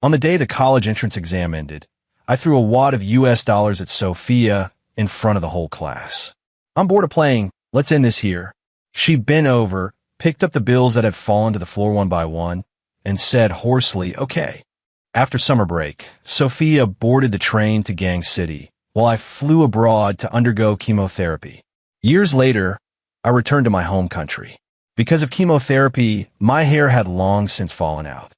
On the day the college entrance exam ended, I threw a wad of US dollars at Sophia in front of the whole class. "I'm bored of playing. Let's end this here." She bent over, picked up the bills that had fallen to the floor one by one, and said hoarsely, "Okay." After summer break, Sophia boarded the train to Gang City, while I flew abroad to undergo chemotherapy. Years later, I returned to my home country. Because of chemotherapy, my hair had long since fallen out.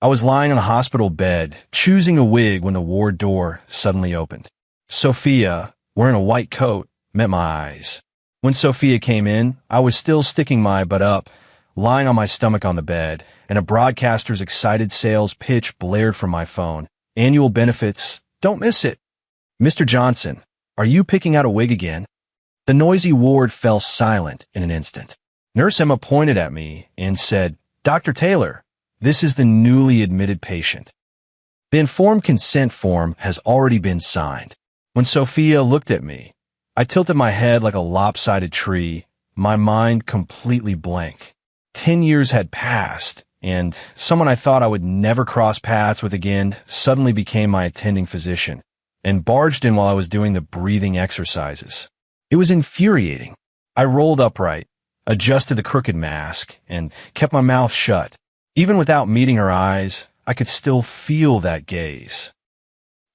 I was lying on a hospital bed, choosing a wig when the ward door suddenly opened. Sophia, wearing a white coat, met my eyes. When Sophia came in, I was still sticking my butt up, lying on my stomach on the bed, and a broadcaster's excited sales pitch blared from my phone. "Annual benefits, don't miss it." "Mr. Johnson, are you picking out a wig again?" The noisy ward fell silent in an instant. Nurse Emma pointed at me and said, "Dr. Taylor, this is the newly admitted patient. The informed consent form has already been signed." When Sophia looked at me, I tilted my head like a lopsided tree, my mind completely blank. 10 years had passed, and someone I thought I would never cross paths with again suddenly became my attending physician and barged in while I was doing the breathing exercises. It was infuriating. I rolled upright, adjusted the crooked mask, and kept my mouth shut. Even without meeting her eyes, I could still feel that gaze.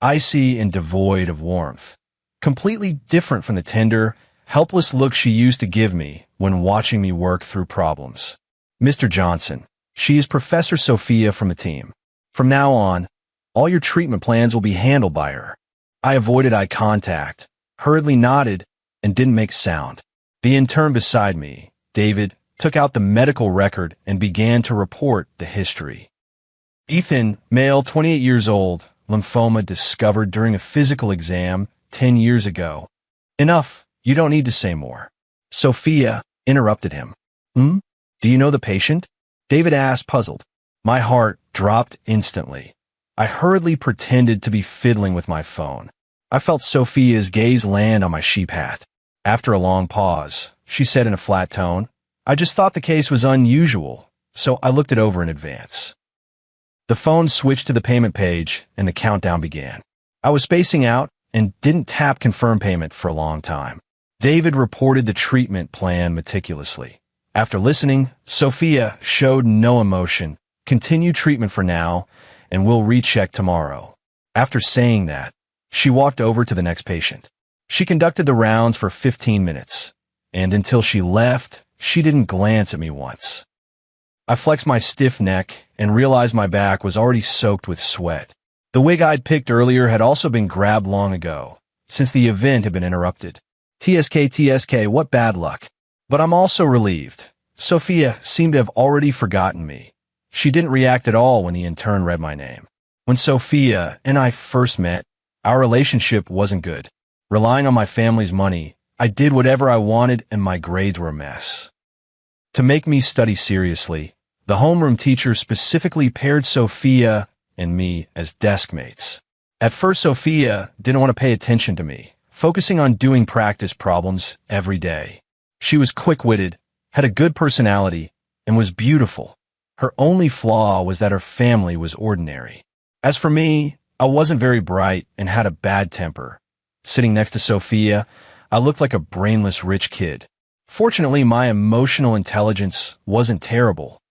Icy and devoid of warmth. Completely different from the tender, helpless look she used to give me when watching me work through problems. "Mr. Johnson, she is Professor Sophia from the team. From now on, all your treatment plans will be handled by her." I avoided eye contact, hurriedly nodded, and didn't make sound. The intern beside me, David, took out the medical record and began to report the history. "Ethan, male, 28 years old, lymphoma discovered during a physical exam 10 years ago." "Enough, you don't need to say more." Sophia interrupted him. Do you know the patient?" David asked, puzzled. My heart dropped instantly. I hurriedly pretended to be fiddling with my phone. I felt Sophia's gaze land on my sheep hat. After a long pause, she said in a flat tone, "I just thought the case was unusual, so I looked it over in advance." The phone switched to the payment page, and the countdown began. I was spacing out and didn't tap confirm payment for a long time. David reported the treatment plan meticulously. After listening, Sophia showed no emotion. "Continue treatment for now, and we'll recheck tomorrow." After saying that, she walked over to the next patient. She conducted the rounds for 15 minutes, and until she left, she didn't glance at me once. I flexed my stiff neck and realized my back was already soaked with sweat. The wig I'd picked earlier had also been grabbed long ago, since the event had been interrupted. TSK, what bad luck. But I'm also relieved. Sophia seemed to have already forgotten me. She didn't react at all when the intern read my name. When Sophia and I first met, our relationship wasn't good. Relying on my family's money, I did whatever I wanted and my grades were a mess. To make me study seriously, the homeroom teacher specifically paired Sophia and me as desk mates. At first, Sophia didn't want to pay attention to me, focusing on doing practice problems every day. She was quick-witted, had a good personality, and was beautiful. Her only flaw was that her family was ordinary. As for me, I wasn't very bright and had a bad temper. Sitting next to Sophia, I looked like a brainless rich kid. Fortunately, my emotional intelligence wasn't terrible.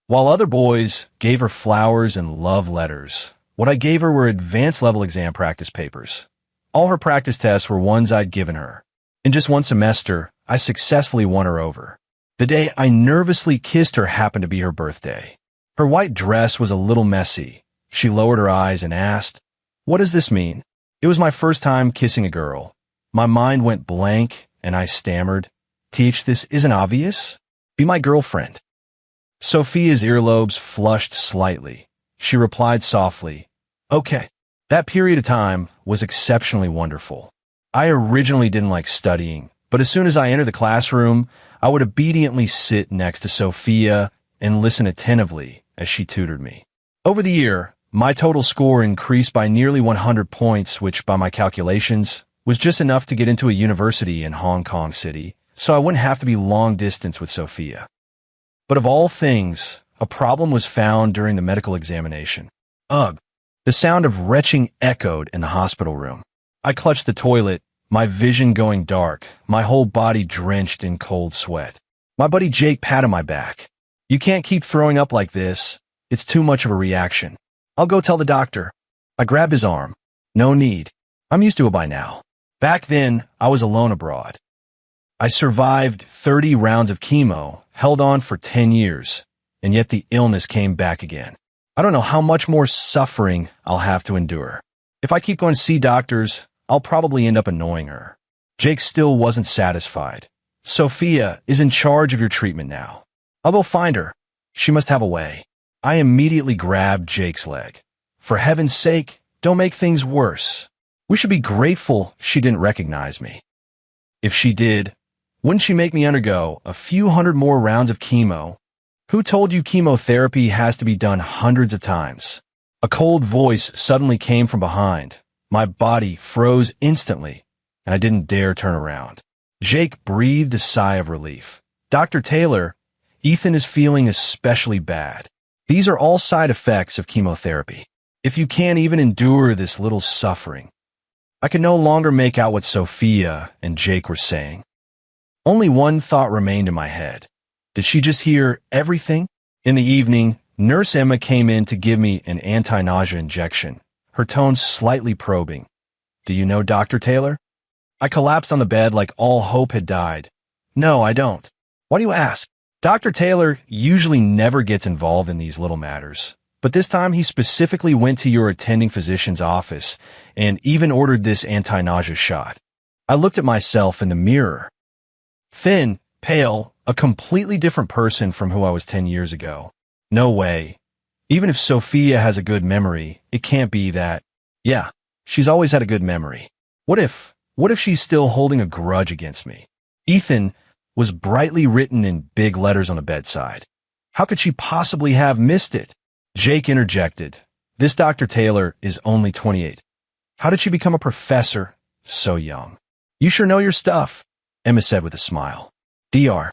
While other boys gave her flowers and love letters, what I gave her were advanced-level exam practice papers. All her practice tests were ones I'd given her. In just one semester, I successfully won her over. The day I nervously kissed her happened to be her birthday. Her white dress was a little messy. She lowered her eyes and asked, "What does this mean?" It was my first time kissing a girl. My mind went blank, and I stammered, "Teach, this isn't obvious? Be my girlfriend." Sophia's earlobes flushed slightly. She replied softly, "Okay." That period of time was exceptionally wonderful. I originally didn't like studying, but as soon as I entered the classroom, I would obediently sit next to Sophia and listen attentively as she tutored me. Over the year, my total score increased by nearly 100 points, which, by my calculations, was just enough to get into a university in Hong Kong City, so I wouldn't have to be long distance with Sophia. But of all things, a problem was found during the medical examination. Ugh. The sound of retching echoed in the hospital room. I clutched the toilet, my vision going dark, my whole body drenched in cold sweat. My buddy Jake patted my back. "You can't keep throwing up like this. It's too much of a reaction. I'll go tell the doctor." I grabbed his arm. "No need. I'm used to it by now." Back then, I was alone abroad. I survived 30 rounds of chemo, held on for 10 years, and yet the illness came back again. I don't know how much more suffering I'll have to endure. If I keep going to see doctors, I'll probably end up annoying her. Jake still wasn't satisfied. "Sophia is in charge of your treatment now. I'll go find her. She must have a way." I immediately grabbed Jake's leg. "For heaven's sake, don't make things worse. We should be grateful she didn't recognize me. If she did, wouldn't she make me undergo a few hundred more rounds of chemo? Who told you chemotherapy has to be done hundreds of times?" A cold voice suddenly came from behind. My body froze instantly, and I didn't dare turn around. Jake breathed a sigh of relief. "Dr. Taylor, Ethan is feeling especially bad. These are all side effects of chemotherapy. If you can't even endure this little suffering." I could no longer make out what Sophia and Jake were saying. Only one thought remained in my head. Did she just hear everything? In the evening, Nurse Emma came in to give me an anti-nausea injection, her tone slightly probing. "Do you know Dr. Taylor?" I collapsed on the bed like all hope had died. "No, I don't." "Why do you ask?" "Dr. Taylor usually never gets involved in these little matters, but this time he specifically went to your attending physician's office and even ordered this anti-nausea shot." I looked at myself in the mirror. Thin, pale, a completely different person from who I was 10 years ago. No way. Even if Sophia has a good memory, it can't be that. Yeah, she's always had a good memory. What if she's still holding a grudge against me? Ethan was brightly written in big letters on the bedside. How could she possibly have missed it? Jake interjected. "This Dr. Taylor is only 28. How did she become a professor so young?" "You sure know your stuff," Emma said with a smile. Dr.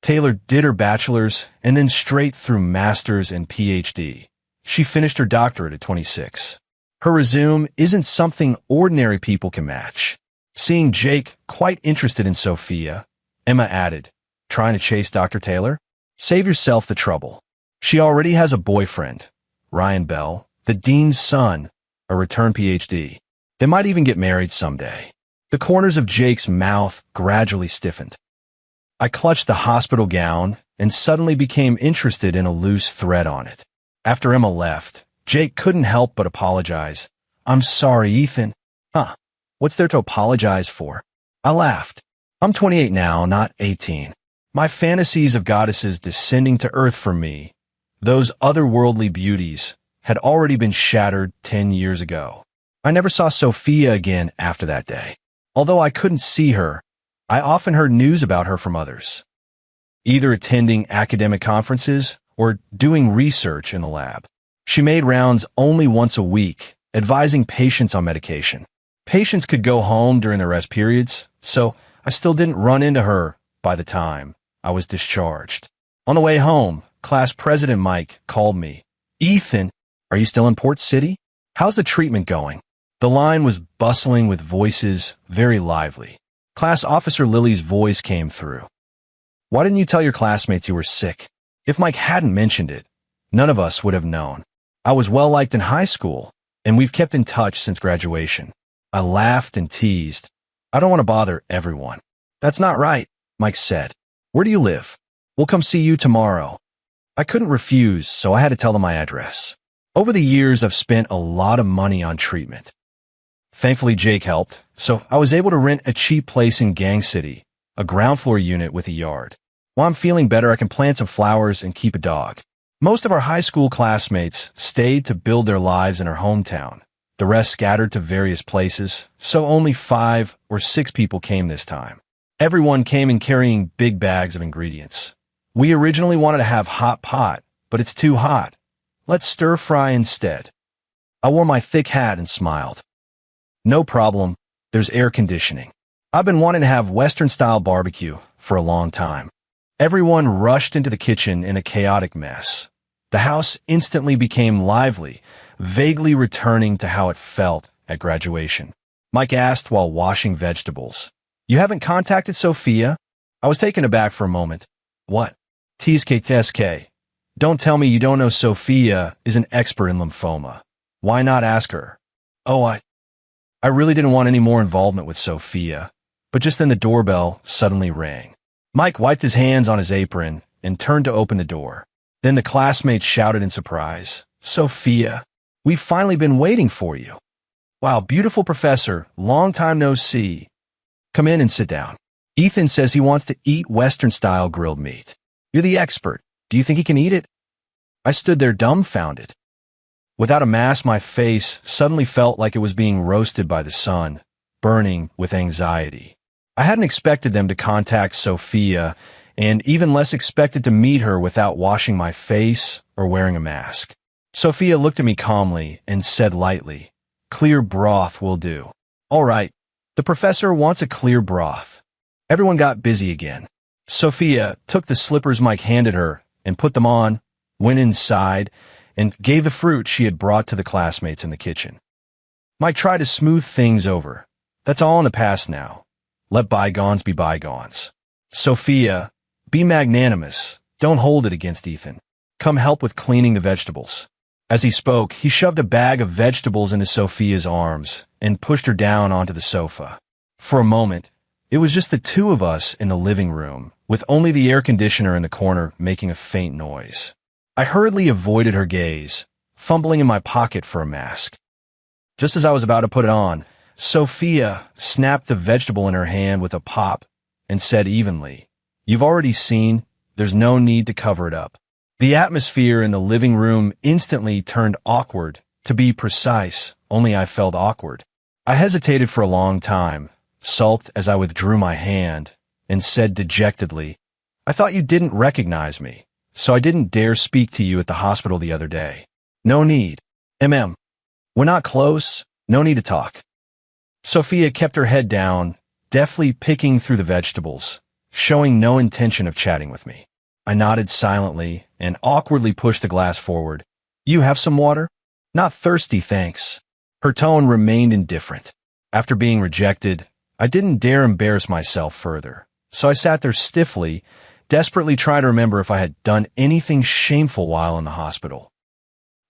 Taylor did her bachelor's and then straight through master's and PhD. She finished her doctorate at 26. Her resume isn't something ordinary people can match. Seeing Jake quite interested in Sophia, Emma added, "Trying to chase Dr. Taylor? Save yourself the trouble. She already has a boyfriend, Ryan Bell, the dean's son, a returned PhD. They might even get married someday." The corners of Jake's mouth gradually stiffened. I clutched the hospital gown and suddenly became interested in a loose thread on it. After Emma left, Jake couldn't help but apologize. "I'm sorry, Ethan." "Huh, what's there to apologize for?" I laughed. "I'm 28 now, not 18. My fantasies of goddesses descending to earth for me, those otherworldly beauties, had already been shattered 10 years ago. I never saw Sophia again after that day. Although I couldn't see her, I often heard news about her from others, either attending academic conferences or doing research in the lab. She made rounds only once a week, advising patients on medication. Patients could go home during their rest periods, so I still didn't run into her by the time I was discharged. On the way home, class president Mike called me. "Ethan, are you still in Port City? How's the treatment going?" The line was bustling with voices, very lively. Class officer Lily's voice came through. "Why didn't you tell your classmates you were sick?" If Mike hadn't mentioned it, none of us would have known. I was well liked in high school, and we've kept in touch since graduation. I laughed and teased. "I don't want to bother everyone." "That's not right," Mike said. "Where do you live? We'll come see you tomorrow." I couldn't refuse, so I had to tell them my address. Over the years, I've spent a lot of money on treatment. Thankfully, Jake helped, so I was able to rent a cheap place in Gang City, a ground floor unit with a yard. While I'm feeling better, I can plant some flowers and keep a dog. Most of our high school classmates stayed to build their lives in our hometown. The rest scattered to various places, so only 5 or 6 people came this time. Everyone came in carrying big bags of ingredients. We originally wanted to have hot pot, but it's too hot. Let's stir fry instead. I wore my thick hat and smiled. "No problem, there's air conditioning." I've been wanting to have Western-style barbecue for a long time. Everyone rushed into the kitchen in a chaotic mess. The house instantly became lively, vaguely returning to how it felt at graduation. Mike asked while washing vegetables. "You haven't contacted Sophia?" I was taken aback for a moment. "What?" "TSK. Don't tell me you don't know Sophia is an expert in lymphoma. Why not ask her?" "Oh, I really didn't want any more involvement with Sophia." But just then the doorbell suddenly rang. Mike wiped his hands on his apron and turned to open the door. Then the classmates shouted in surprise, "Sophia, we've finally been waiting for you." "Wow, beautiful professor, long time no see. Come in and sit down. Ethan says he wants to eat Western-style grilled meat. You're the expert. Do you think he can eat it?" I stood there dumbfounded. Without a mask, my face suddenly felt like it was being roasted by the sun, burning with anxiety. I hadn't expected them to contact Sophia, and even less expected to meet her without washing my face or wearing a mask. Sophia looked at me calmly and said lightly, "Clear broth will do." "All right, the professor wants a clear broth." Everyone got busy again. Sophia took the slippers Mike handed her and put them on, went inside, and gave the fruit she had brought to the classmates in the kitchen. Mike tried to smooth things over. "That's all in the past now. Let bygones be bygones. Sophia, be magnanimous. Don't hold it against Ethan. Come help with cleaning the vegetables." As he spoke, he shoved a bag of vegetables into Sophia's arms and pushed her down onto the sofa. For a moment, it was just the two of us in the living room, with only the air conditioner in the corner making a faint noise. I hurriedly avoided her gaze, fumbling in my pocket for a mask. Just as I was about to put it on, Sophia snapped the vegetable in her hand with a pop and said evenly, "You've already seen, there's no need to cover it up." The atmosphere in the living room instantly turned awkward. To be precise, only I felt awkward. I hesitated for a long time, sulked as I withdrew my hand, and said dejectedly, "I thought you didn't recognize me, so I didn't dare speak to you at the hospital the other day. No need. We're not close, no need to talk." Sophia kept her head down, deftly picking through the vegetables, showing no intention of chatting with me. I nodded silently and awkwardly pushed the glass forward. "You have some water?" "Not thirsty, thanks." Her tone remained indifferent. After being rejected, I didn't dare embarrass myself further, so I sat there stiffly, desperately trying to remember if I had done anything shameful while in the hospital.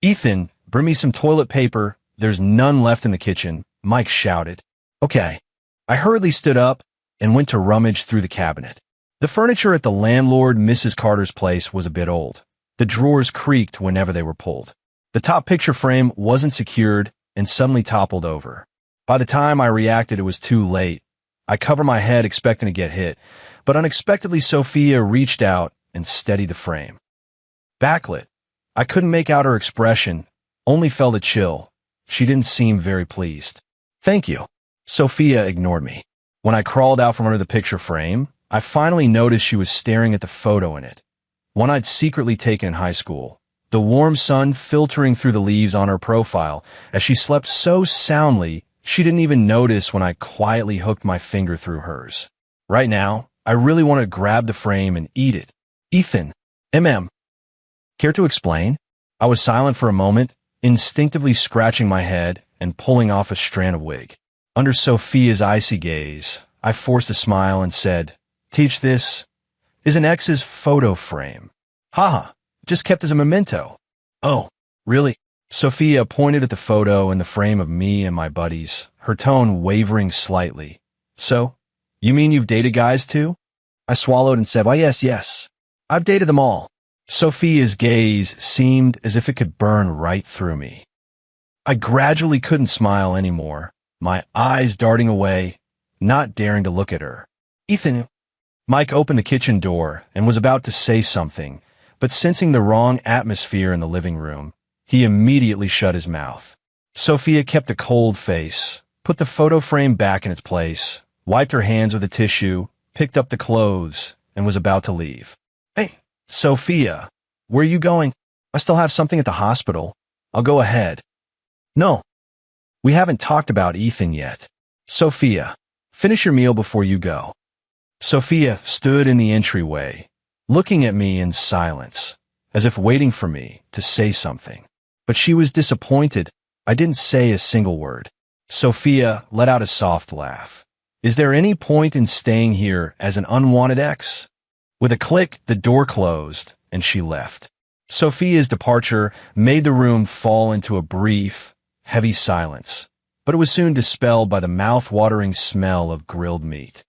"Ethan, bring me some toilet paper. There's none left in the kitchen," Mike shouted. "Okay." I hurriedly stood up and went to rummage through the cabinet. The furniture at the landlord Mrs. Carter's place was a bit old. The drawers creaked whenever they were pulled. The top picture frame wasn't secured and suddenly toppled over. By the time I reacted, it was too late. I covered my head expecting to get hit, but unexpectedly Sophia reached out and steadied the frame. Backlit. I couldn't make out her expression, only felt a chill. She didn't seem very pleased. "Thank you." Sophia ignored me. When I crawled out from under the picture frame, I finally noticed she was staring at the photo in it, one I'd secretly taken in high school, the warm sun filtering through the leaves on her profile as she slept so soundly she didn't even notice when I quietly hooked my finger through hers. Right now, I really want to grab the frame and eat it. "Ethan, Care to explain?" I was silent for a moment, instinctively scratching my head and pulling off a strand of wig. Under Sophia's icy gaze, I forced a smile and said, "Teach, this is an ex's photo frame." "Haha, just kept as a memento." "Oh, really?" Sophia pointed at the photo in the frame of me and my buddies, her tone wavering slightly. "So, you mean you've dated guys too?" I swallowed and said, "Why, yes. I've dated them all." Sophia's gaze seemed as if it could burn right through me. I gradually couldn't smile anymore, my eyes darting away, not daring to look at her. "Ethan." Mike opened the kitchen door and was about to say something, but sensing the wrong atmosphere in the living room, he immediately shut his mouth. Sophia kept a cold face, put the photo frame back in its place, wiped her hands with a tissue, picked up the clothes, and was about to leave. "Hey, Sophia, where are you going?" "I still have something at the hospital. I'll go ahead." "No, we haven't talked about Ethan yet." "Sophia, finish your meal before you go." Sophia stood in the entryway, looking at me in silence, as if waiting for me to say something. But she was disappointed. I didn't say a single word. Sophia let out a soft laugh. Is there any point in staying here as an unwanted ex? With a click, the door closed, and she left. Sophia's departure made the room fall into a brief, heavy silence, but it was soon dispelled by the mouth-watering smell of grilled meat.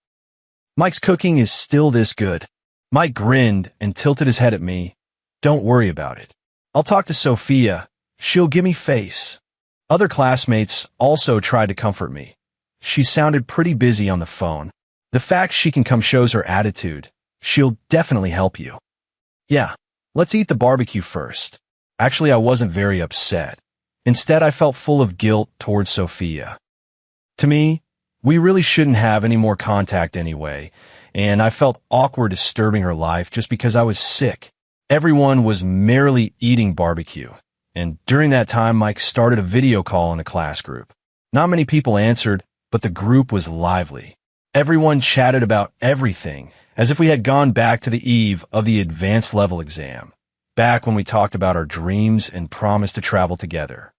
Mike's cooking is still this good. Mike grinned and tilted his head at me. Don't worry about it. I'll talk to Sophia. She'll give me face. Other classmates also tried to comfort me. She sounded pretty busy on the phone. The fact she can come shows her attitude. She'll definitely help you. Yeah, let's eat the barbecue first. Actually, I wasn't very upset. Instead, I felt full of guilt towards Sophia. To me, we really shouldn't have any more contact anyway, and I felt awkward disturbing her life just because I was sick. Everyone was merrily eating barbecue, and during that time, Mike started a video call in a class group. Not many people answered, but the group was lively. Everyone chatted about everything, as if we had gone back to the eve of the advanced level exam, back when we talked about our dreams and promised to travel together.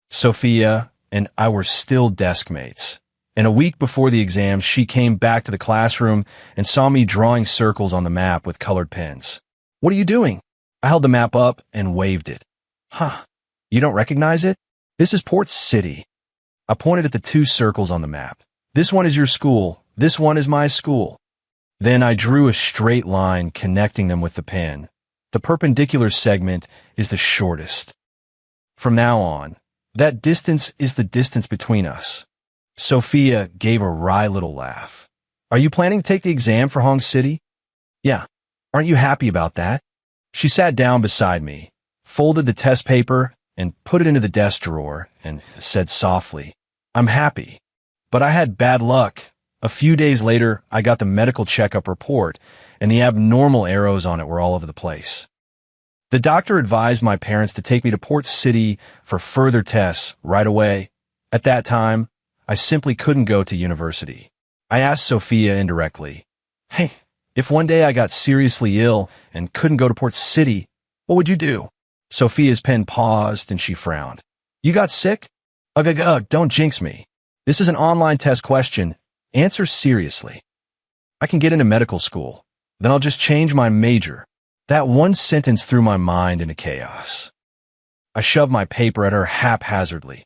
Sophia and I were still desk mates, and a week before the exam, she came back to the classroom and saw me drawing circles on the map with colored pens. What are you doing? I held the map up and waved it. Huh, you don't recognize it? This is Port City. I pointed at the two circles on the map. This one is your school. This one is my school. Then I drew a straight line connecting them with the pen. The perpendicular segment is the shortest. From now on, that distance is the distance between us. Sophia gave a wry little laugh. Are you planning to take the exam for Hong City? Yeah. Aren't you happy about that? She sat down beside me, folded the test paper, and put it into the desk drawer, and said softly, I'm happy. But I had bad luck. A few days later, I got the medical checkup report, and the abnormal arrows on it were all over the place. The doctor advised my parents to take me to Port City for further tests right away. At that time, I simply couldn't go to university. I asked Sophia indirectly, hey, if one day I got seriously ill and couldn't go to Port City, what would you do? Sophia's pen paused and she frowned. You got sick? Ugh, don't jinx me. This is an online test question. Answer seriously. I can get into medical school. Then I'll just change my major. That one sentence threw my mind into chaos. I shoved my paper at her haphazardly.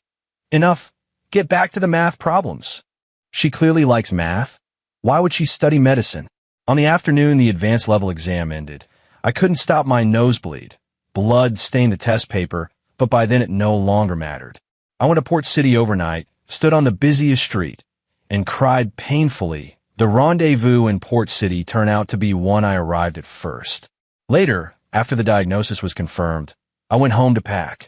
Enough. Get back to the math problems. She clearly likes math. Why would she study medicine? On the afternoon the advanced level exam ended. I couldn't stop my nosebleed. Blood stained the test paper, but by then it no longer mattered. I went to Port City overnight, stood on the busiest street, and cried painfully. The rendezvous in Port City turned out to be one I arrived at first. Later, after the diagnosis was confirmed, I went home to pack.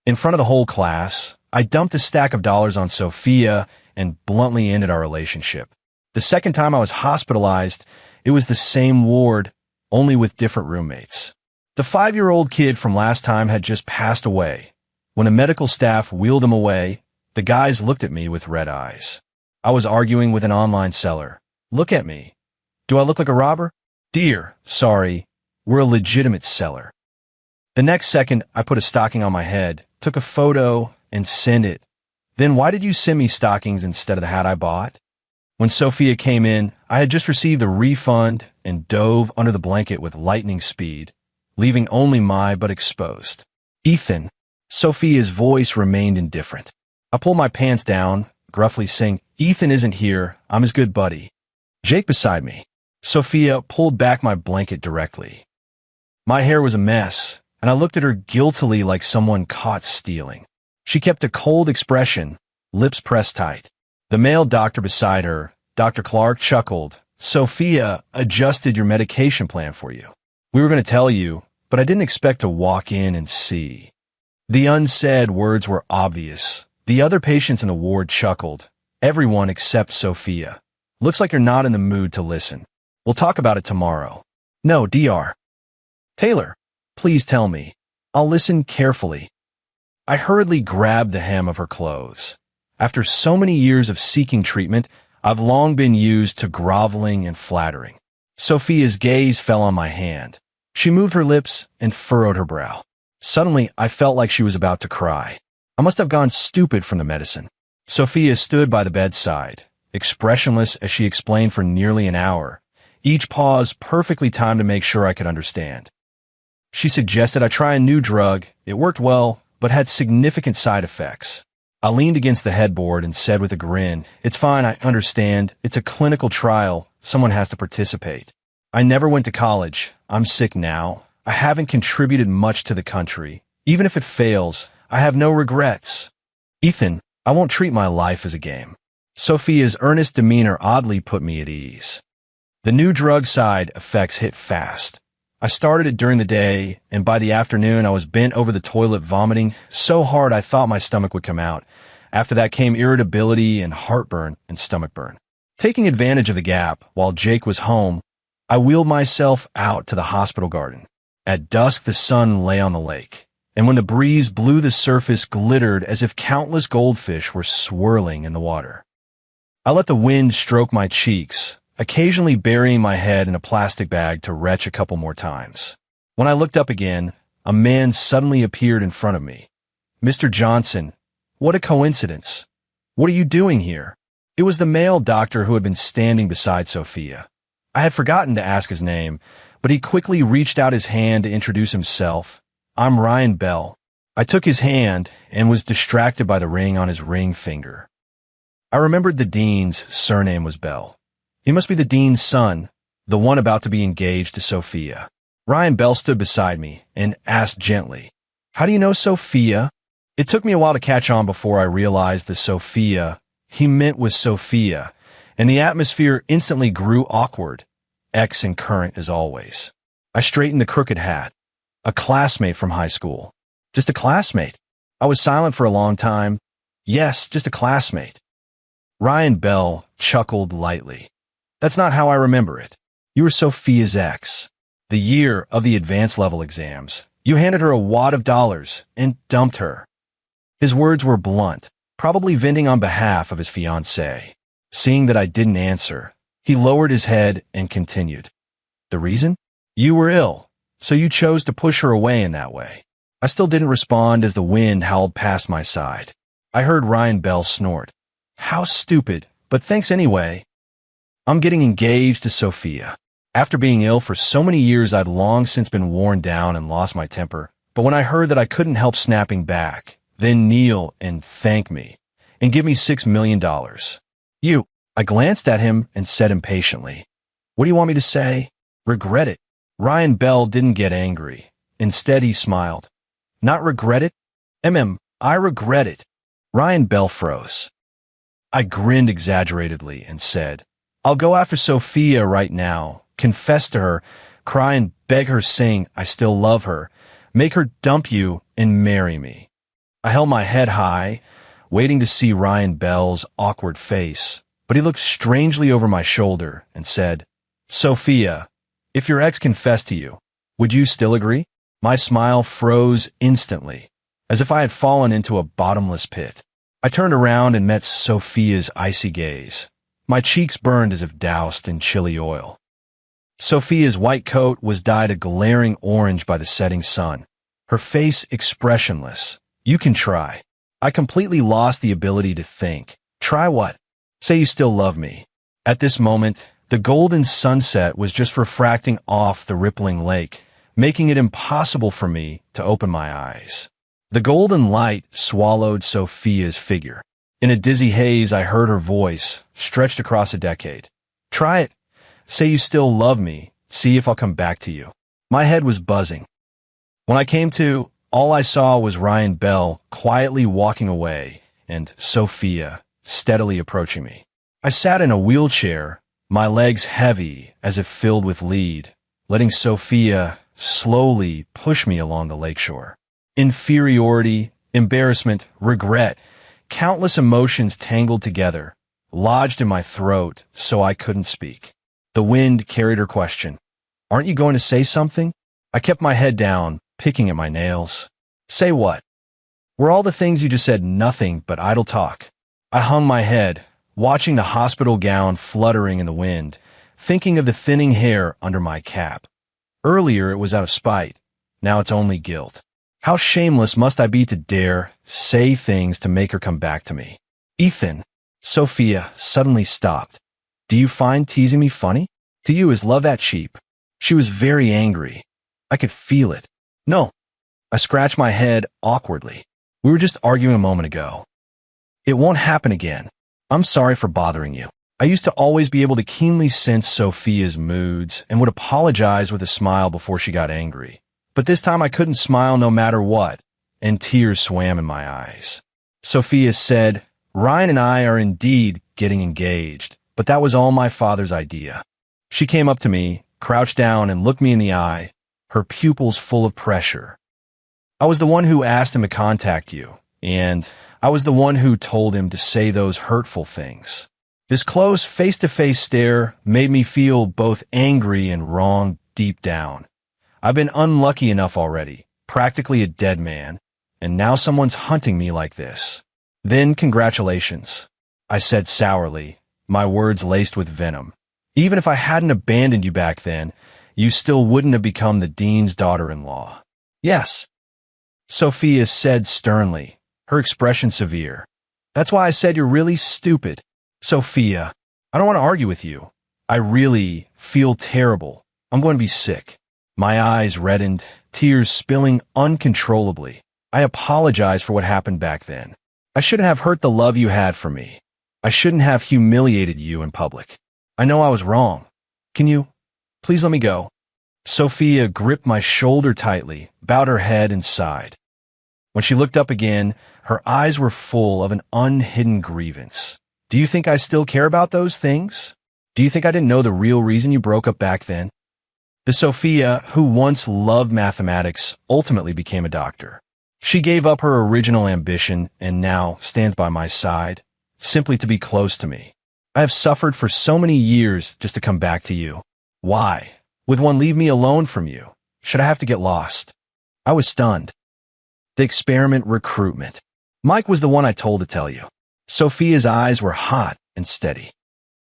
In front of the whole class, I dumped a stack of dollars on Sophia and bluntly ended our relationship. The second time I was hospitalized, it was the same ward, only with different roommates. The 5-year-old kid from last time had just passed away. When the medical staff wheeled him away, the guys looked at me with red eyes. I was arguing with an online seller. Look at me. Do I look like a robber? Dear, sorry, we're a legitimate seller. The next second, I put a stocking on my head, took a photo, and sent it. Then why did you send me stockings instead of the hat I bought? When Sophia came in, I had just received a refund and dove under the blanket with lightning speed, leaving only my butt exposed. Ethan. Sophia's voice remained indifferent. I pulled my pants down, gruffly saying, Ethan isn't here, I'm his good buddy. Jake beside me. Sophia pulled back my blanket directly. My hair was a mess, and I looked at her guiltily like someone caught stealing. She kept a cold expression, lips pressed tight. The male doctor beside her, Dr. Clark, chuckled. Sophia adjusted your medication plan for you. We were going to tell you, but I didn't expect to walk in and see. The unsaid words were obvious. The other patients in the ward chuckled. Everyone except Sophia. Looks like you're not in the mood to listen. We'll talk about it tomorrow. No, Dr. Taylor, please tell me. I'll listen carefully. I hurriedly grabbed the hem of her clothes. After so many years of seeking treatment, I've long been used to groveling and flattering. Sophia's gaze fell on my hand. She moved her lips and furrowed her brow. Suddenly, I felt like she was about to cry. I must have gone stupid from the medicine. Sophia stood by the bedside, expressionless as she explained for nearly an hour, each pause perfectly timed to make sure I could understand. She suggested I try a new drug. It worked well, but had significant side effects. I leaned against the headboard and said with a grin, "It's fine, I understand. It's a clinical trial. Someone has to participate. I never went to college. I'm sick now. I haven't contributed much to the country. Even if it fails, I have no regrets. Ethan, I won't treat my life as a game." Sophia's earnest demeanor oddly put me at ease. The new drug side effects hit fast. I started it during the day, and by the afternoon I was bent over the toilet vomiting so hard I thought my stomach would come out. After that came irritability and heartburn and stomach burn. Taking advantage of the gap, while Jake was home, I wheeled myself out to the hospital garden. At dusk the sun lay on the lake, and when the breeze blew the surface glittered as if countless goldfish were swirling in the water. I let the wind stroke my cheeks, occasionally burying my head in a plastic bag to retch a couple more times. When I looked up again, a man suddenly appeared in front of me. "Mr. Johnson, what a coincidence. What are you doing here?" It was the male doctor who had been standing beside Sophia. I had forgotten to ask his name, but he quickly reached out his hand to introduce himself. "I'm Ryan Bell." I took his hand and was distracted by the ring on his ring finger. I remembered the dean's surname was Bell. He must be the dean's son, the one about to be engaged to Sophia. Ryan Bell stood beside me and asked gently, "How do you know Sophia?" It took me a while to catch on before I realized the Sophia he meant was Sophia, and the atmosphere instantly grew awkward, ex and current as always. I straightened the crooked hat. "A classmate from high school." "Just a classmate?" I was silent for a long time. "Yes, just a classmate." Ryan Bell chuckled lightly. "That's not how I remember it. You were Sophia's ex. The year of the advanced level exams, you handed her a wad of dollars and dumped her." His words were blunt, probably venting on behalf of his fiancée. Seeing that I didn't answer, he lowered his head and continued. "The reason? You were ill, so you chose to push her away in that way." I still didn't respond as the wind howled past my side. I heard Ryan Bell snort. "How stupid, but thanks anyway." I'm getting engaged to Sophia. After being ill for so many years, I'd long since been worn down and lost my temper. But when I heard that I couldn't help snapping back, then kneel and thank me, and give me $6 million. "You," I glanced at him and said impatiently, "What do you want me to say?" "Regret it." Ryan Bell didn't get angry. Instead, he smiled. "Not regret it? I regret it." Ryan Bell froze. I grinned exaggeratedly and said, "I'll go after Sophia right now, confess to her, cry and beg her saying I still love her, make her dump you and marry me." I held my head high, waiting to see Ryan Bell's awkward face, but he looked strangely over my shoulder and said, "Sophia, if your ex confessed to you, would you still agree?" My smile froze instantly, as if I had fallen into a bottomless pit. I turned around and met Sophia's icy gaze. My cheeks burned as if doused in chilly oil. Sophia's white coat was dyed a glaring orange by the setting sun, her face expressionless. "You can try." I completely lost the ability to think. "Try what?" "Say you still love me." At this moment, the golden sunset was just refracting off the rippling lake, making it impossible for me to open my eyes. The golden light swallowed Sophia's figure. In a dizzy haze, I heard her voice, stretched across a decade. "Try it. Say you still love me. See if I'll come back to you." My head was buzzing. When I came to, all I saw was Ryan Bell quietly walking away and Sophia steadily approaching me. I sat in a wheelchair, my legs heavy as if filled with lead, letting Sophia slowly push me along the lakeshore. Inferiority, embarrassment, regret, countless emotions tangled together, lodged in my throat so I couldn't speak. The wind carried her question. "Aren't you going to say something?" I kept my head down, picking at my nails. "Say what?" "Were all the things you just said nothing but idle talk?" I hung my head, watching the hospital gown fluttering in the wind, thinking of the thinning hair under my cap. Earlier it was out of spite. Now it's only guilt. How shameless must I be to dare say things to make her come back to me? Ethan. Sophia suddenly stopped. Do you find teasing me funny? To you, is love that cheap? She was very angry. I could feel it. No. I scratched my head awkwardly. We were just arguing a moment ago. It won't happen again. I'm sorry for bothering you. I used to always be able to keenly sense Sophia's moods and would apologize with a smile before she got angry. But this time I couldn't smile no matter what, and tears swam in my eyes. Sophia said, Ryan and I are indeed getting engaged, but that was all my father's idea. She came up to me, crouched down, and looked me in the eye, her pupils full of pressure. I was the one who asked him to contact you, and I was the one who told him to say those hurtful things. This close, face-to-face stare made me feel both angry and wrong deep down. I've been unlucky enough already, practically a dead man, and now someone's hunting me like this. Then congratulations, I said sourly, my words laced with venom. Even if I hadn't abandoned you back then, you still wouldn't have become the dean's daughter-in-law. Yes, Sophia said sternly, her expression severe. That's why I said you're really stupid. Sophia, I don't want to argue with you. I really feel terrible. I'm going to be sick. My eyes reddened, tears spilling uncontrollably. I apologize for what happened back then. I shouldn't have hurt the love you had for me. I shouldn't have humiliated you in public. I know I was wrong. Can you please let me go? Sophia gripped my shoulder tightly, bowed her head, and sighed. When she looked up again, her eyes were full of an unhidden grievance. Do you think I still care about those things? Do you think I didn't know the real reason you broke up back then? The Sophia who once loved mathematics ultimately became a doctor. She gave up her original ambition and now stands by my side, simply to be close to me. I have suffered for so many years just to come back to you. Why would one leave me alone from you? Should I have to get lost? I was stunned. The experiment recruitment. Mike was the one I told to tell you. Sophia's eyes were hot and steady.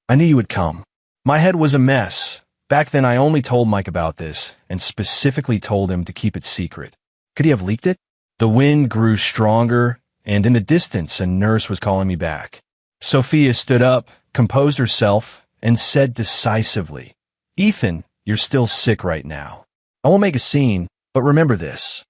I knew you would come. My head was a mess. Back then I only told Mike about this and specifically told him to keep it secret. Could he have leaked it? The wind grew stronger, and in the distance a nurse was calling me back. Sophia stood up, composed herself, and said decisively, Ethan, you're still sick right now. I won't make a scene, but remember this.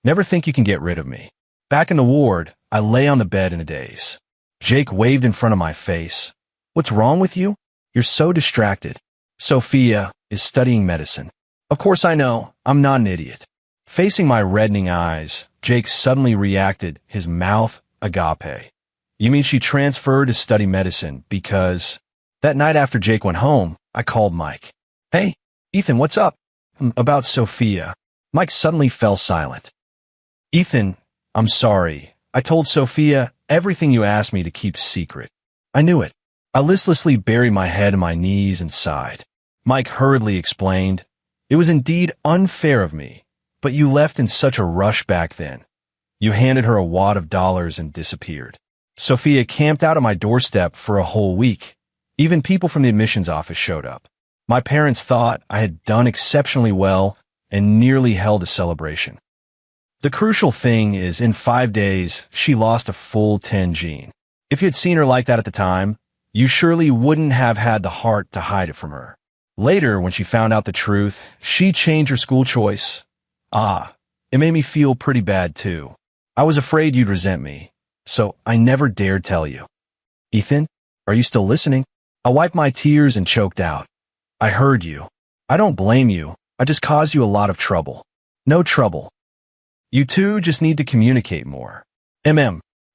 Never think you can get rid of me. Back in the ward, I lay on the bed in a daze. Jake waved in front of my face. What's wrong with you? You're so distracted. Sophia is studying medicine. Of course I know, I'm not an idiot. Facing my reddening eyes, Jake suddenly reacted, his mouth agape. You mean she transferred to study medicine because... That night after Jake went home, I called Mike. Hey, Ethan, what's up? About Sophia. Mike suddenly fell silent. Ethan, I'm sorry. I told Sophia everything you asked me to keep secret. I knew it. I listlessly buried my head in my knees and sighed. Mike hurriedly explained, It was indeed unfair of me, but you left in such a rush back then. You handed her a wad of dollars and disappeared. Sophia camped out at my doorstep for a whole week. Even people from the admissions office showed up. My parents thought I had done exceptionally well and nearly held a celebration. The crucial thing is, in 5 days, she lost a full 10 gene. If you had seen her like that at the time, you surely wouldn't have had the heart to hide it from her. Later, when she found out the truth, she changed her school choice. It made me feel pretty bad too. I was afraid you'd resent me, so I never dared tell you. Ethan, are you still listening? I wiped my tears and choked out. I heard you. I don't blame you. I just caused you a lot of trouble. No trouble. You two just need to communicate more.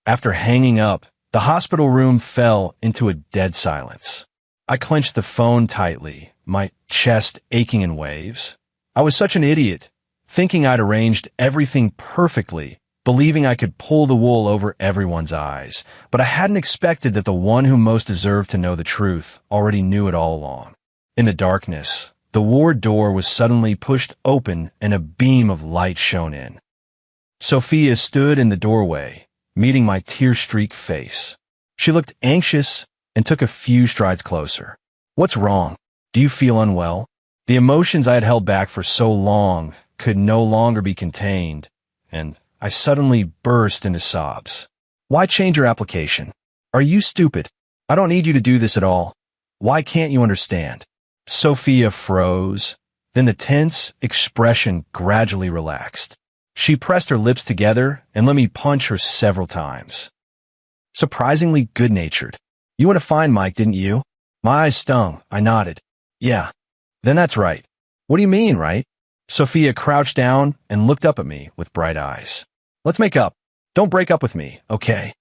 After hanging up, the hospital room fell into a dead silence. I clenched the phone tightly, my chest aching in waves. I was such an idiot, thinking I'd arranged everything perfectly, believing I could pull the wool over everyone's eyes, but I hadn't expected that the one who most deserved to know the truth already knew it all along. In the darkness, the ward door was suddenly pushed open and a beam of light shone in. Sophia stood in the doorway, meeting my tear-streaked face. She looked anxious and took a few strides closer. What's wrong? Do you feel unwell? The emotions I had held back for so long could no longer be contained, and I suddenly burst into sobs. Why change your application? Are you stupid? I don't need you to do this at all. Why can't you understand? Sophia froze. Then the tense expression gradually relaxed. She pressed her lips together and let me punch her several times. Surprisingly good-natured. You want to find Mike, didn't you? My eyes stung. I nodded. Yeah. Then that's right. What do you mean, right? Sophia crouched down and looked up at me with bright eyes. Let's make up. Don't break up with me, okay?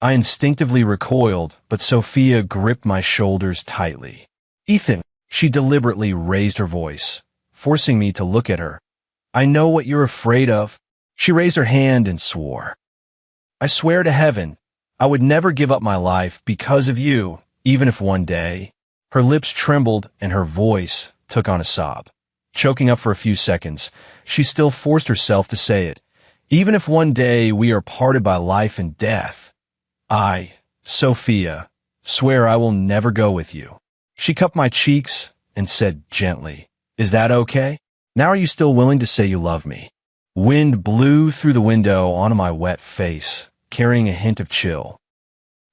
I instinctively recoiled, but Sophia gripped my shoulders tightly. Ethan, she deliberately raised her voice, forcing me to look at her. I know what you're afraid of. She raised her hand and swore. I swear to heaven, I would never give up my life because of you, even if one day. Her lips trembled and her voice took on a sob. Choking up for a few seconds, she still forced herself to say it. Even if one day we are parted by life and death, I, Sophia, swear I will never go with you. She cupped my cheeks and said gently, Is that okay? Now are you still willing to say you love me? Wind blew through the window onto my wet face, carrying a hint of chill.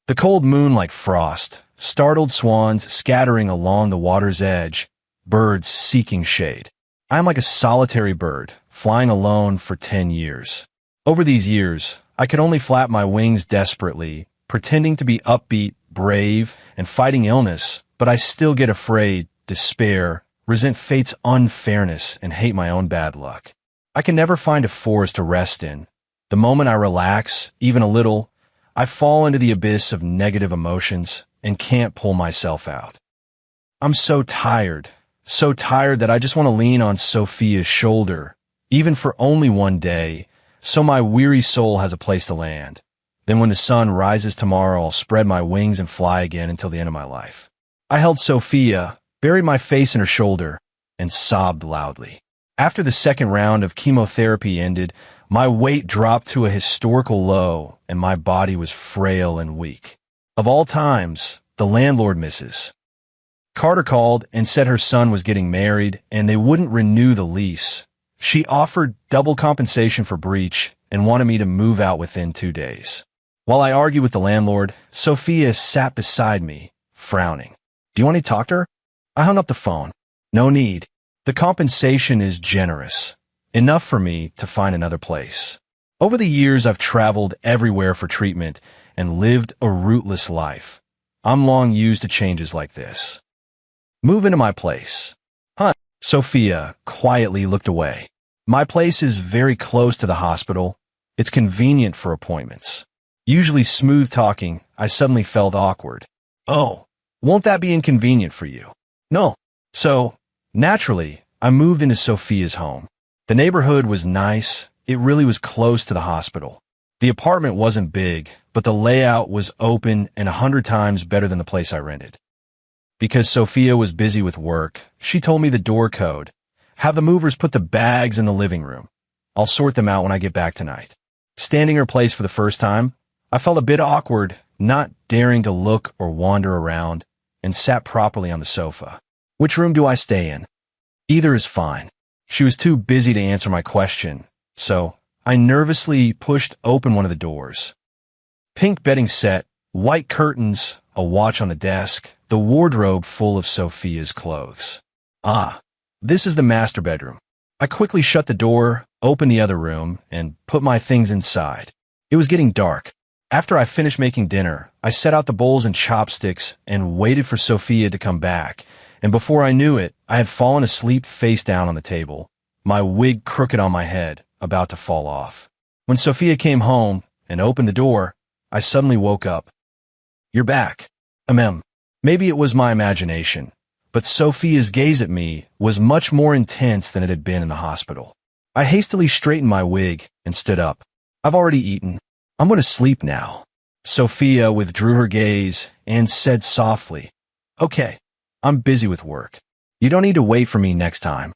The cold moon like frost, startled swans scattering along the water's edge, birds seeking shade. I am like a solitary bird, flying alone for 10 years. Over these years, I could only flap my wings desperately, pretending to be upbeat, brave, and fighting illness, but I still get afraid, despair, resent fate's unfairness, and hate my own bad luck. I can never find a forest to rest in. The moment I relax, even a little, I fall into the abyss of negative emotions and can't pull myself out. I'm so tired that I just want to lean on Sophia's shoulder, even for only one day, so my weary soul has a place to land. Then when the sun rises tomorrow, I'll spread my wings and fly again until the end of my life. I held Sophia, buried my face in her shoulder, and sobbed loudly. After the second round of chemotherapy ended, my weight dropped to a historical low, and my body was frail and weak. Of all times, the landlord misses. Carter called and said her son was getting married, and they wouldn't renew the lease. She offered double compensation for breach and wanted me to move out within 2 days. While I argued with the landlord, Sophia sat beside me, frowning. Do you want to talk to her? I hung up the phone. No need. The compensation is generous. Enough for me to find another place. Over the years, I've traveled everywhere for treatment and lived a rootless life. I'm long used to changes like this. Move into my place. Huh? Sophia quietly looked away. My place is very close to the hospital. It's convenient for appointments. Usually smooth talking, I suddenly felt awkward. Oh, won't that be inconvenient for you? No. So, naturally, I moved into Sophia's home. The neighborhood was nice. It really was close to the hospital. The apartment wasn't big, but the layout was open and 100 times better than the place I rented. Because Sophia was busy with work, she told me the door code. Have the movers put the bags in the living room. I'll sort them out when I get back tonight. Standing in her place for the first time, I felt a bit awkward, not daring to look or wander around, and sat properly on the sofa. Which room do I stay in? Either is fine. She was too busy to answer my question, so I nervously pushed open one of the doors. Pink bedding set, white curtains, a watch on the desk, the wardrobe full of Sophia's clothes. Ah, this is the master bedroom. I quickly shut the door, opened the other room, and put my things inside. It was getting dark. After I finished making dinner, I set out the bowls and chopsticks and waited for Sophia to come back, and before I knew it, I had fallen asleep face down on the table, my wig crooked on my head, about to fall off. When Sophia came home and opened the door, I suddenly woke up. You're back. Maybe it was my imagination, but Sophia's gaze at me was much more intense than it had been in the hospital. I hastily straightened my wig and stood up. I've already eaten. I'm going to sleep now. Sophia withdrew her gaze and said softly, Okay, I'm busy with work. You don't need to wait for me next time.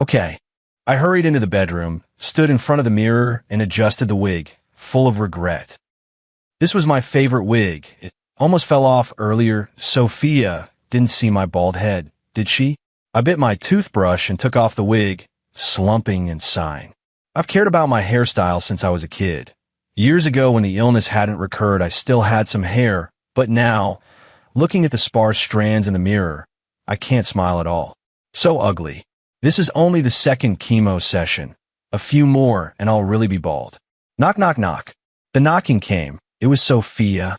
Okay. I hurried into the bedroom, stood in front of the mirror, and adjusted the wig, full of regret. This was my favorite wig. It almost fell off earlier. Sophia didn't see my bald head, did she? I bit my toothbrush and took off the wig, slumping and sighing. I've cared about my hairstyle since I was a kid. Years ago when the illness hadn't recurred, I still had some hair, but now, looking at the sparse strands in the mirror, I can't smile at all. So ugly. This is only the second chemo session. A few more and I'll really be bald. Knock, knock, knock. The knocking came. It was Sophia.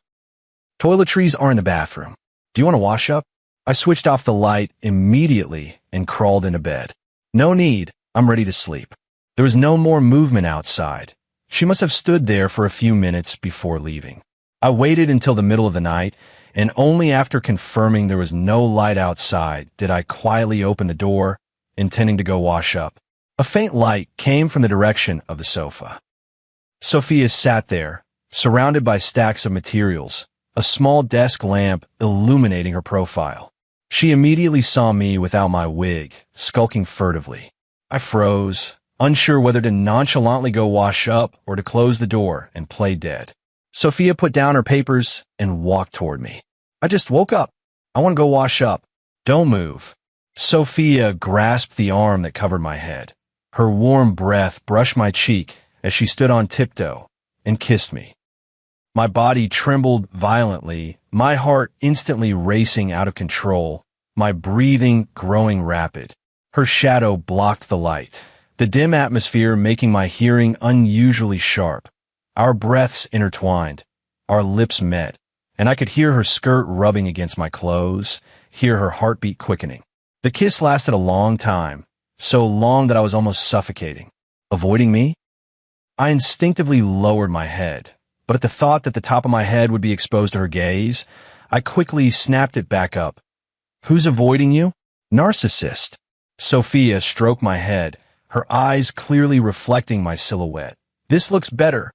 Toiletries are in the bathroom. Do you want to wash up? I switched off the light immediately and crawled into bed. No need. I'm ready to sleep. There was no more movement outside. She must have stood there for a few minutes before leaving. I waited until the middle of the night, and only after confirming there was no light outside did I quietly open the door, intending to go wash up. A faint light came from the direction of the sofa. Sophia sat there, surrounded by stacks of materials, a small desk lamp illuminating her profile. She immediately saw me without my wig, skulking furtively. I froze, unsure whether to nonchalantly go wash up or to close the door and play dead. Sophia put down her papers and walked toward me. I just woke up. I want to go wash up. Don't move. Sophia grasped the arm that covered my head. Her warm breath brushed my cheek as she stood on tiptoe and kissed me. My body trembled violently, my heart instantly racing out of control, my breathing growing rapid. Her shadow blocked the light, the dim atmosphere making my hearing unusually sharp. Our breaths intertwined, our lips met, and I could hear her skirt rubbing against my clothes, hear her heartbeat quickening. The kiss lasted a long time, so long that I was almost suffocating. Avoiding me? I instinctively lowered my head, but at the thought that the top of my head would be exposed to her gaze, I quickly snapped it back up. Who's avoiding you? Narcissist. Sophia stroked my head, her eyes clearly reflecting my silhouette. This looks better.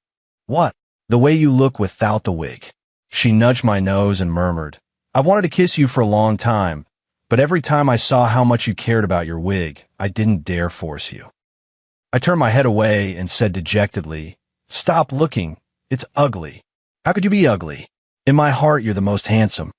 What? The way you look without the wig. She nudged my nose and murmured, I've wanted to kiss you for a long time, but every time I saw how much you cared about your wig, I didn't dare force you. I turned my head away and said dejectedly, Stop looking. It's ugly. How could you be ugly? In my heart, you're the most handsome.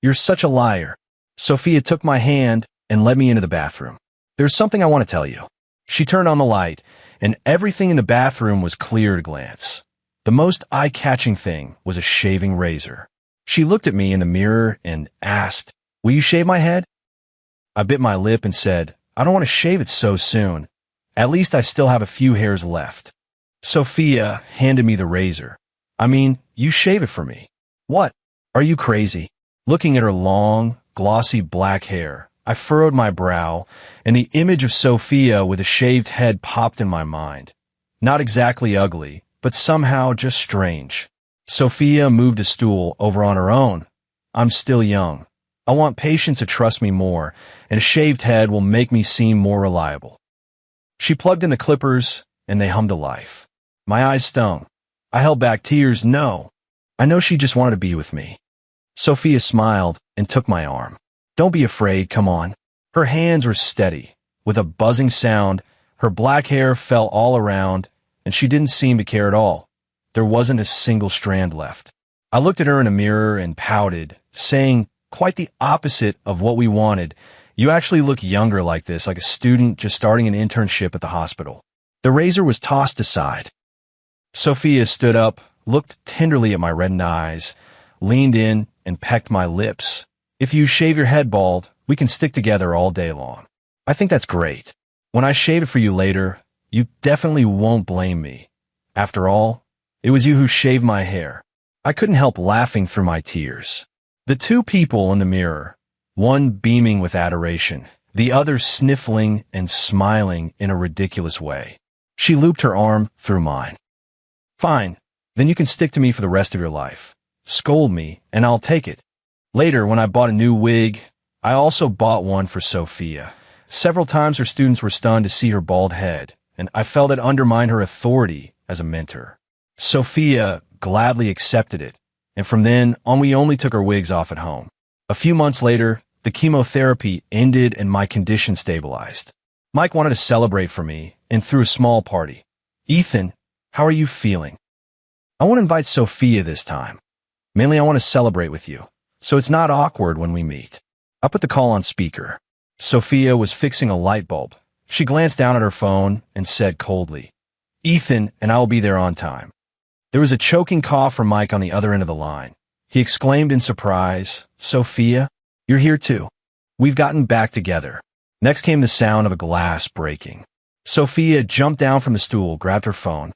You're such a liar. Sophia took my hand and led me into the bathroom. There's something I want to tell you. She turned on the light, and everything in the bathroom was clear at a glance. The most eye-catching thing was a shaving razor. She looked at me in the mirror and asked, Will you shave my head? I bit my lip and said, I don't want to shave it so soon. At least I still have a few hairs left. Sophia handed me the razor. I mean, you shave it for me. What? Are you crazy? Looking at her long, glossy black hair, I furrowed my brow, and the image of Sophia with a shaved head popped in my mind. Not exactly ugly, but somehow just strange. Sophia moved a stool over on her own. I'm still young. I want patients to trust me more, and a shaved head will make me seem more reliable. She plugged in the clippers, and they hummed to life. My eyes stung. I held back tears. No. I know she just wanted to be with me. Sophia smiled and took my arm. Don't be afraid, come on. Her hands were steady. With a buzzing sound, her black hair fell all around, and she didn't seem to care at all. There wasn't a single strand left. I looked at her in a mirror and pouted, saying quite the opposite of what we wanted. You actually look younger like this, like a student just starting an internship at the hospital. The razor was tossed aside. Sophia stood up, looked tenderly at my reddened eyes, leaned in, and pecked my lips. If you shave your head bald, we can stick together all day long. I think that's great. When I shave it for you later, you definitely won't blame me. After all, it was you who shaved my hair. I couldn't help laughing through my tears. The two people in the mirror, one beaming with adoration, the other sniffling and smiling in a ridiculous way. She looped her arm through mine. Fine, then you can stick to me for the rest of your life. Scold me, and I'll take it. Later, when I bought a new wig, I also bought one for Sophia. Several times her students were stunned to see her bald head, and I felt it undermined her authority as a mentor. Sophia gladly accepted it, and from then on we only took our wigs off at home. A few months later, the chemotherapy ended and my condition stabilized. Mike wanted to celebrate for me and threw a small party. Ethan, how are you feeling? I want to invite Sophia this time. Mainly I want to celebrate with you, so it's not awkward when we meet. I put the call on speaker. Sophia was fixing a light bulb. She glanced down at her phone and said coldly, "Ethan and I will be there on time." There was a choking cough from Mike on the other end of the line. He exclaimed in surprise, "Sophia, you're here too. We've gotten back together." Next came the sound of a glass breaking. Sophia jumped down from the stool, grabbed her phone.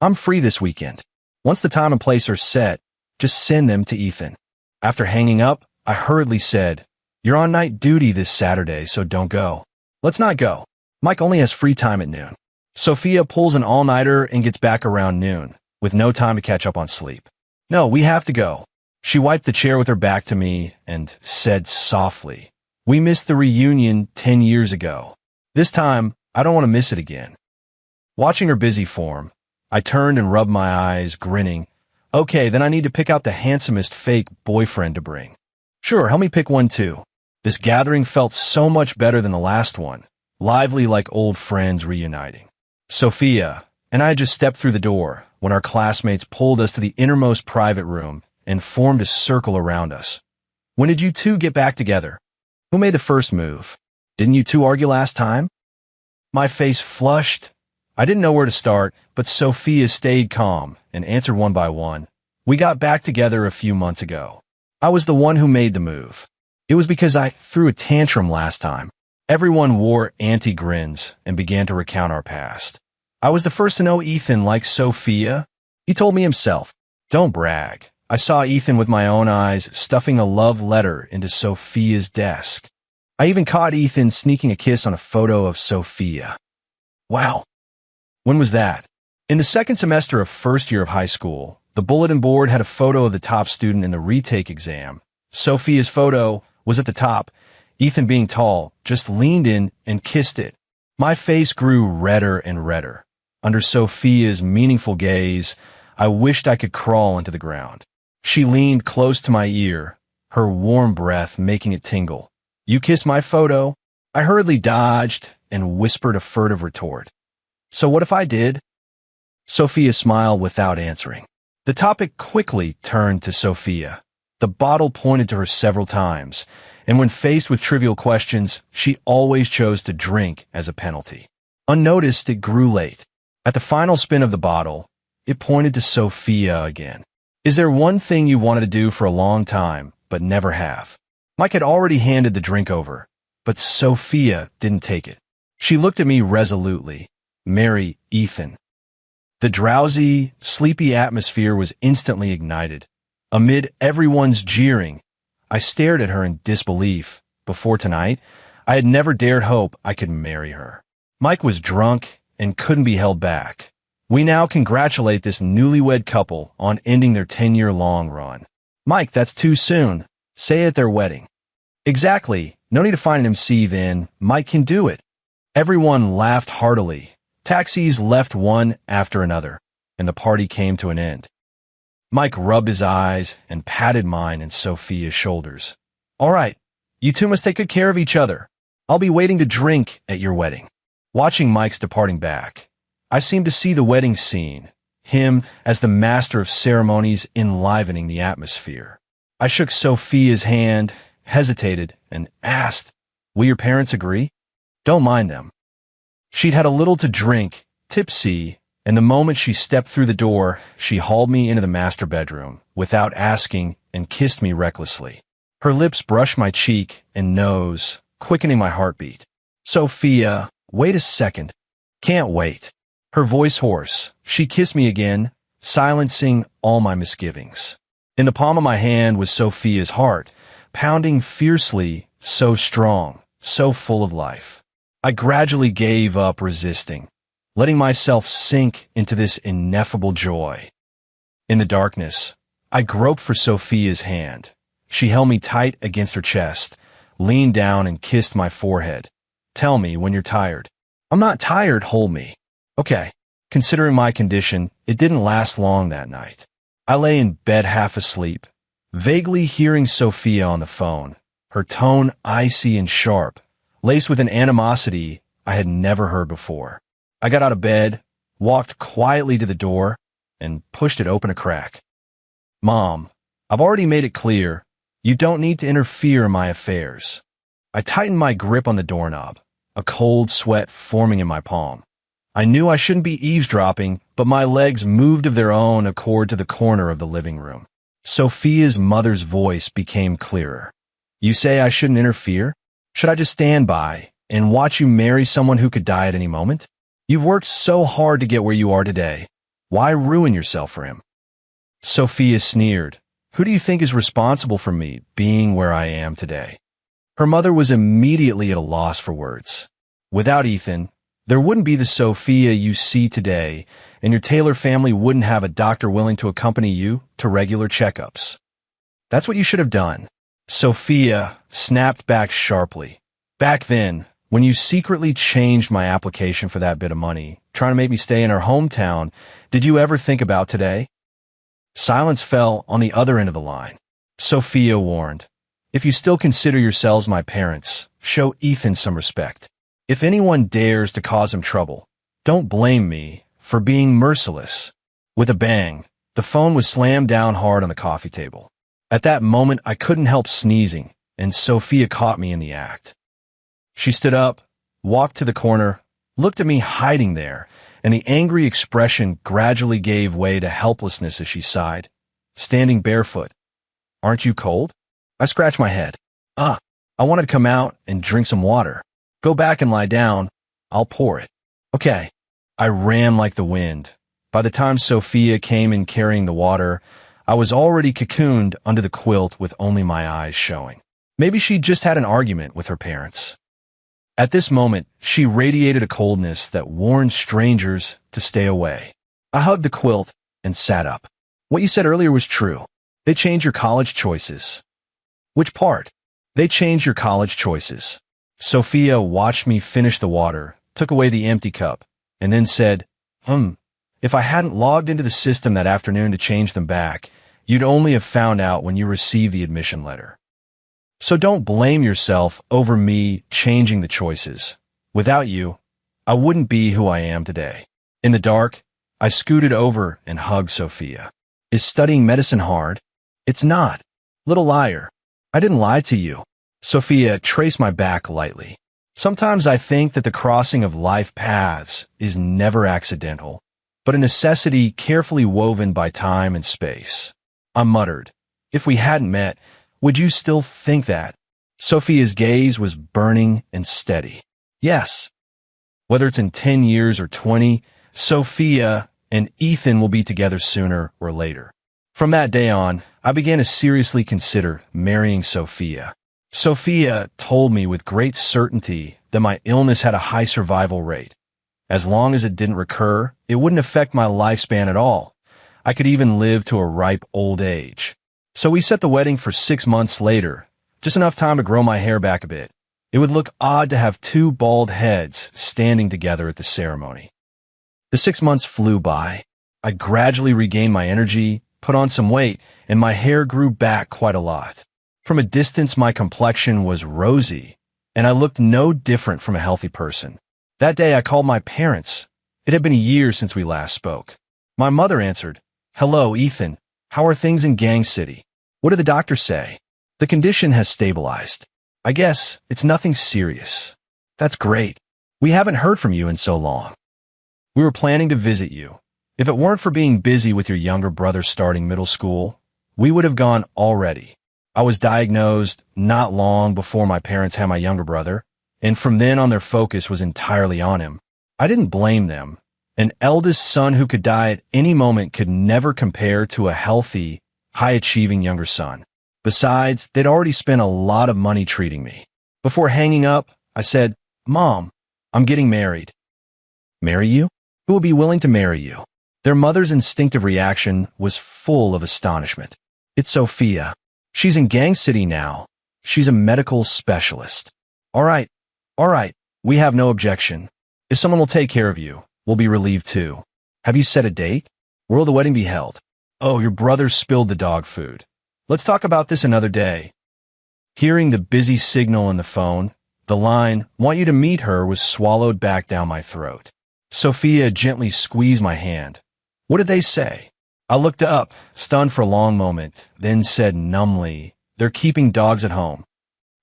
"I'm free this weekend. Once the time and place are set, just send them to Ethan." After hanging up, I hurriedly said, "You're on night duty this Saturday, so don't go." "Let's not go. Mike only has free time at noon." Sophia pulls an all-nighter and gets back around noon, with no time to catch up on sleep. "No, we have to go." She wiped the chair with her back to me and said softly, "We missed the reunion 10 years ago. This time, I don't want to miss it again." Watching her busy form, I turned and rubbed my eyes, grinning. "Okay, then I need to pick out the handsomest fake boyfriend to bring." "Sure, help me pick one too." This gathering felt so much better than the last one, lively like old friends reuniting. Sophia and I just stepped through the door when our classmates pulled us to the innermost private room and formed a circle around us. "When did you two get back together? Who made the first move? Didn't you two argue last time?" My face flushed. I didn't know where to start, but Sophia stayed calm and answered one by one. "We got back together a few months ago. I was the one who made the move. It was because I threw a tantrum last time." Everyone wore anti-grins and began to recount our past. "I was the first to know Ethan likes Sophia. He told me himself." "Don't brag. I saw Ethan with my own eyes stuffing a love letter into Sophia's desk. I even caught Ethan sneaking a kiss on a photo of Sophia." "Wow. When was that?" "In the second semester of first year of high school, the bulletin board had a photo of the top student in the retake exam. Sophia's photo was at the top. Ethan, being tall, just leaned in and kissed it." My face grew redder and redder. Under Sophia's meaningful gaze, I wished I could crawl into the ground. She leaned close to my ear, her warm breath making it tingle. "You kissed my photo?" I hurriedly dodged and whispered a furtive retort. "So what if I did?" Sophia smiled without answering. The topic quickly turned to Sophia. The bottle pointed to her several times, and when faced with trivial questions, she always chose to drink as a penalty. Unnoticed, it grew late. At the final spin of the bottle, it pointed to Sophia again. "Is there one thing you've wanted to do for a long time, but never have?" Mike had already handed the drink over, but Sophia didn't take it. She looked at me resolutely. "Marry Ethan." The drowsy, sleepy atmosphere was instantly ignited. Amid everyone's jeering, I stared at her in disbelief. Before tonight, I had never dared hope I could marry her. Mike was drunk and couldn't be held back. We now congratulate this newlywed couple on ending their 10-year-long run. "Mike, that's too soon. Say it at their wedding." "Exactly. No need to find an MC then. Mike can do it." Everyone laughed heartily. Taxis left one after another, and the party came to an end. Mike rubbed his eyes and patted mine and Sophia's shoulders. "All right, you two must take good care of each other. I'll be waiting to drink at your wedding." Watching Mike's departing back, I seemed to see the wedding scene, him as the master of ceremonies enlivening the atmosphere. I shook Sophia's hand, hesitated, and asked, "Will your parents agree?" "Don't mind them." She'd had a little to drink, tipsy, and the moment she stepped through the door, she hauled me into the master bedroom, without asking, and kissed me recklessly. Her lips brushed my cheek and nose, quickening my heartbeat. "Sophia, wait a second." "Can't wait." Her voice hoarse, she kissed me again, silencing all my misgivings. In the palm of my hand was Sophia's heart, pounding fiercely, so strong, so full of life. I gradually gave up resisting, letting myself sink into this ineffable joy. In the darkness, I groped for Sophia's hand. She held me tight against her chest, leaned down and kissed my forehead. "Tell me when you're tired." "I'm not tired, hold me." "Okay." Considering my condition, it didn't last long that night. I lay in bed half asleep, vaguely hearing Sophia on the phone, her tone icy and sharp, laced with an animosity I had never heard before. I got out of bed, walked quietly to the door, and pushed it open a crack. "Mom, I've already made it clear, you don't need to interfere in my affairs." I tightened my grip on the doorknob, a cold sweat forming in my palm. I knew I shouldn't be eavesdropping, but my legs moved of their own accord to the corner of the living room. Sophia's mother's voice became clearer. You say I shouldn't interfere? Should I just stand by and watch you marry someone who could die at any moment? You've worked so hard to get where you are today. Why ruin yourself for him? Sophia sneered. Who do you think is responsible for me being where I am today? Her mother was immediately at a loss for words. Without Ethan, there wouldn't be the Sophia you see today, and your Taylor family wouldn't have a doctor willing to accompany you to regular checkups. That's what you should have done. Sophia snapped back sharply. Back then, when you secretly changed my application for that bit of money, trying to make me stay in our hometown, did you ever think about today? Silence fell on the other end of the line. Sophia warned, if you still consider yourselves my parents, show Ethan some respect. If anyone dares to cause him trouble, don't blame me for being merciless. With a bang, the phone was slammed down hard on the coffee table. At that moment, I couldn't help sneezing, and Sophia caught me in the act. She stood up, walked to the corner, looked at me hiding there, and the angry expression gradually gave way to helplessness as she sighed, standing barefoot. Aren't you cold? I scratched my head. I wanted to come out and drink some water. Go back and lie down. I'll pour it. Okay. I ran like the wind. By the time Sophia came in carrying the water, I was already cocooned under the quilt with only my eyes showing. Maybe she just had an argument with her parents. At this moment, she radiated a coldness that warned strangers to stay away. I hugged the quilt and sat up. What you said earlier was true. They changed your college choices. Which part? They changed your college choices. Sophia watched me finish the water, took away the empty cup, and then said, if I hadn't logged into the system that afternoon to change them back, you'd only have found out when you received the admission letter. So don't blame yourself over me changing the choices. Without you, I wouldn't be who I am today. In the dark, I scooted over and hugged Sophia. Is studying medicine hard? It's not. Little liar. I didn't lie to you. Sophia traced my back lightly. Sometimes I think that the crossing of life paths is never accidental, but a necessity carefully woven by time and space. I muttered, if we hadn't met, would you still think that? Sophia's gaze was burning and steady. Yes. Whether it's in 10 years or 20, Sophia and Ethan will be together sooner or later. From that day on, I began to seriously consider marrying Sophia. Sophia told me with great certainty that my illness had a high survival rate. As long as it didn't recur, it wouldn't affect my lifespan at all. I could even live to a ripe old age. So we set the wedding for 6 months later, just enough time to grow my hair back a bit. It would look odd to have 2 bald heads standing together at the ceremony. The 6 months flew by. I gradually regained my energy, put on some weight, and my hair grew back quite a lot. From a distance, my complexion was rosy, and I looked no different from a healthy person. That day, I called my parents. It had been a year since we last spoke. My mother answered, "Hello, Ethan. How are things in Gang City? What did the doctor say?" "The condition has stabilized. I guess it's nothing serious." "That's great. We haven't heard from you in so long. We were planning to visit you. If it weren't for being busy with your younger brother starting middle school, we would have gone already. I was diagnosed not long before my parents had my younger brother, and from then on their focus was entirely on him. I didn't blame them. An eldest son who could die at any moment could never compare to a healthy, high-achieving younger son. Besides, they'd already spent a lot of money treating me. Before hanging up, I said, "Mom, I'm getting married." "Marry you? Who will be willing to marry you?" Their mother's instinctive reaction was full of astonishment. "It's Sophia. She's in Gang City now. She's a medical specialist." All right, we have no objection. If someone will take care of you, we'll be relieved too. Have you set a date? Where will the wedding be held? Oh, your brother spilled the dog food. Let's talk about this another day. Hearing the busy signal in the phone, the line, "Want you to meet her," was swallowed back down my throat. Sophia gently squeezed my hand. What did they say? I looked up, stunned for a long moment, then said numbly, "They're keeping dogs at home."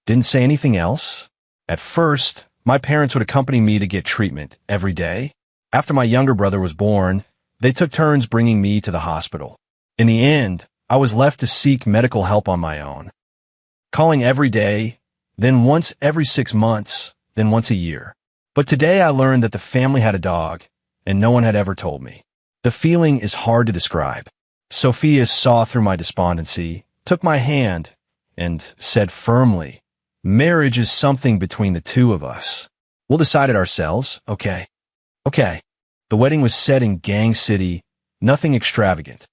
Didn't say anything else. At first, my parents would accompany me to get treatment every day. After my younger brother was born, they took turns bringing me to the hospital. In the end, I was left to seek medical help on my own. Calling every day, then once every 6 months, then once a year. But today I learned that the family had a dog, and no one had ever told me. The feeling is hard to describe. Sophia saw through my despondency, took my hand, and said firmly, "Marriage is something between the two of us. We'll decide it ourselves, okay?" Okay. The wedding was set in Gang City, nothing extravagant.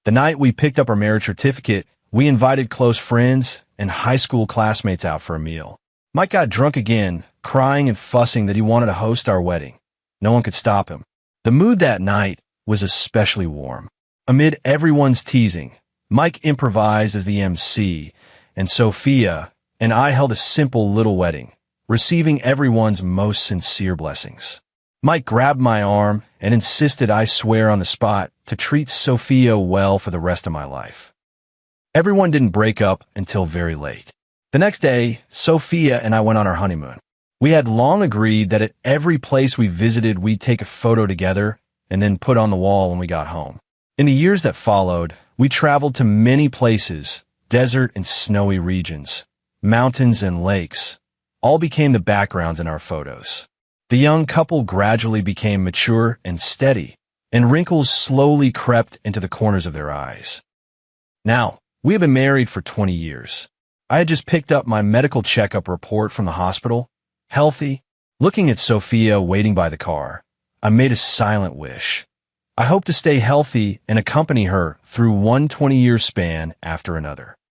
The night we picked up our marriage certificate, we invited close friends and high school classmates out for a meal. Mike got drunk again, crying and fussing that he wanted to host our wedding. No one could stop him. The mood that night was especially warm. Amid everyone's teasing, Mike improvised as the MC, and Sophia and I held a simple little wedding, receiving everyone's most sincere blessings. Mike grabbed my arm and insisted I swear on the spot to treat Sophia well for the rest of my life. Everyone didn't break up until very late. The next day, Sophia and I went on our honeymoon. We had long agreed that at every place we visited, we'd take a photo together and then put on the wall when we got home. In the years that followed, we traveled to many places, desert and snowy regions, mountains and lakes, all became the backgrounds in our photos. The young couple gradually became mature and steady, and wrinkles slowly crept into the corners of their eyes. Now, we have been married for 20 years. I had just picked up my medical checkup report from the hospital, healthy. Looking at Sophia waiting by the car, I made a silent wish. I hope to stay healthy and accompany her through one 20-year span after another.